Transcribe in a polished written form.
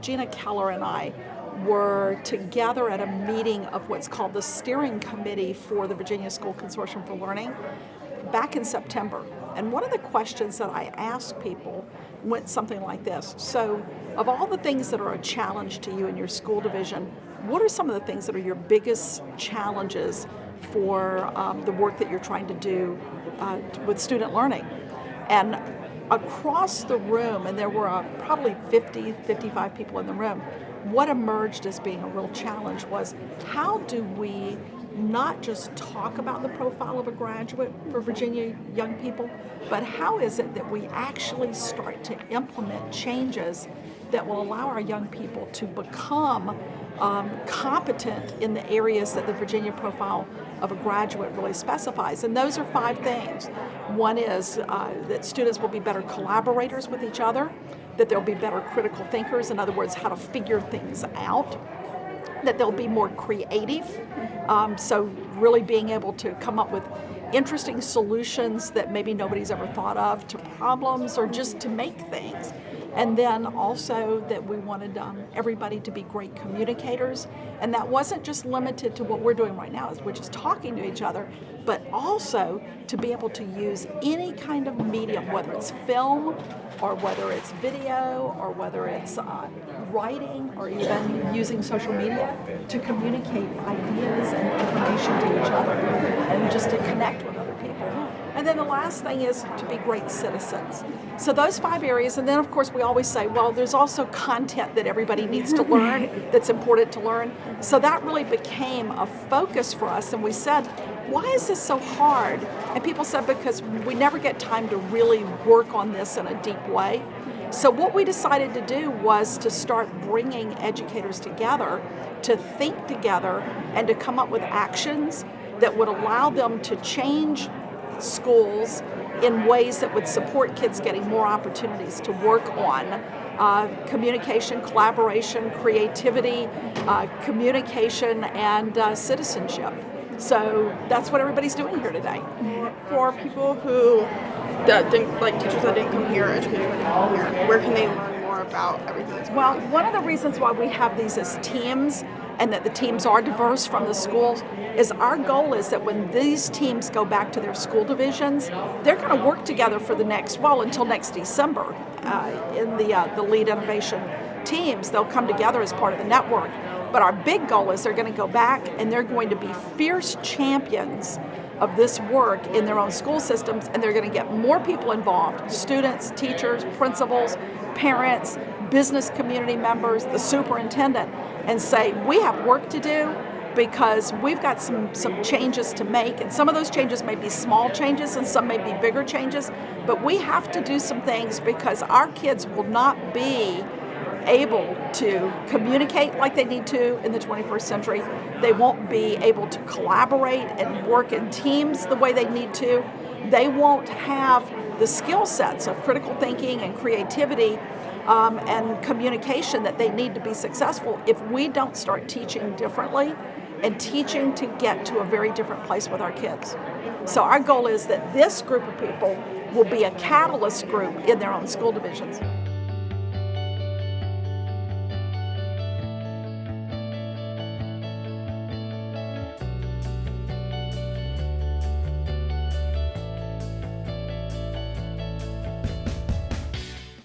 Regina Keller and I were together at a meeting of what's called the Steering Committee for the Virginia School Consortium for Learning back in September. And one of the questions that I asked people went something like this. So, of all the things that are a challenge to you in your school division, what are some of the things that are your biggest challenges for the work that you're trying to do with student learning? And across the room, and there were probably 50, 55 people in the room, what emerged as being a real challenge was, how do we not just talk about the profile of a graduate for Virginia young people, but how is it that we actually start to implement changes that will allow our young people to become competent in the areas that the Virginia profile of a graduate really specifies. And those are 5 things. One is that students will be better collaborators with each other, that they'll be better critical thinkers, in other words, how to figure things out, that they'll be more creative, so really being able to come up with interesting solutions that maybe nobody's ever thought of to problems or just to make things. And then also that we wanted everybody to be great communicators, and that wasn't just limited to what we're doing right now, which is talking to each other, but also to be able to use any kind of medium, whether it's film or whether it's video or whether it's writing or even using social media to communicate ideas and information to each other and just to connect with other people. And then the last thing is to be great citizens. So those 5 areas, and then of course we always say, well, there's also content that everybody needs to learn that's important to learn. So that really became a focus for us, and we said, why is this so hard? And people said, because we never get time to really work on this in a deep way. So what we decided to do was to start bringing educators together to think together and to come up with actions that would allow them to change schools in ways that would support kids getting more opportunities to work on communication, collaboration, creativity, communication, and citizenship. So that's what everybody's doing here today. For people who didn't, like teachers that didn't come here, educators that didn't come here, where can they learn more about everything that's going on? Well, one of the reasons why we have these as teams and that the teams are diverse from the schools is our goal is that when these teams go back to their school divisions, they're going to work together for the next, well, until next December in the lead innovation teams. They'll come together as part of the network. But our big goal is they're going to go back and they're going to be fierce champions of this work in their own school systems, and they're going to get more people involved, students, teachers, principals, parents, business community members, the superintendent, and say, we have work to do because we've got some changes to make, and some of those changes may be small changes and some may be bigger changes, but we have to do some things because our kids will not be able to communicate like they need to in the 21st century. They won't be able to collaborate and work in teams the way they need to. They won't have the skill sets of critical thinking and creativity and communication that they need to be successful if we don't start teaching differently and teaching to get to a very different place with our kids. So our goal is that this group of people will be a catalyst group in their own school divisions.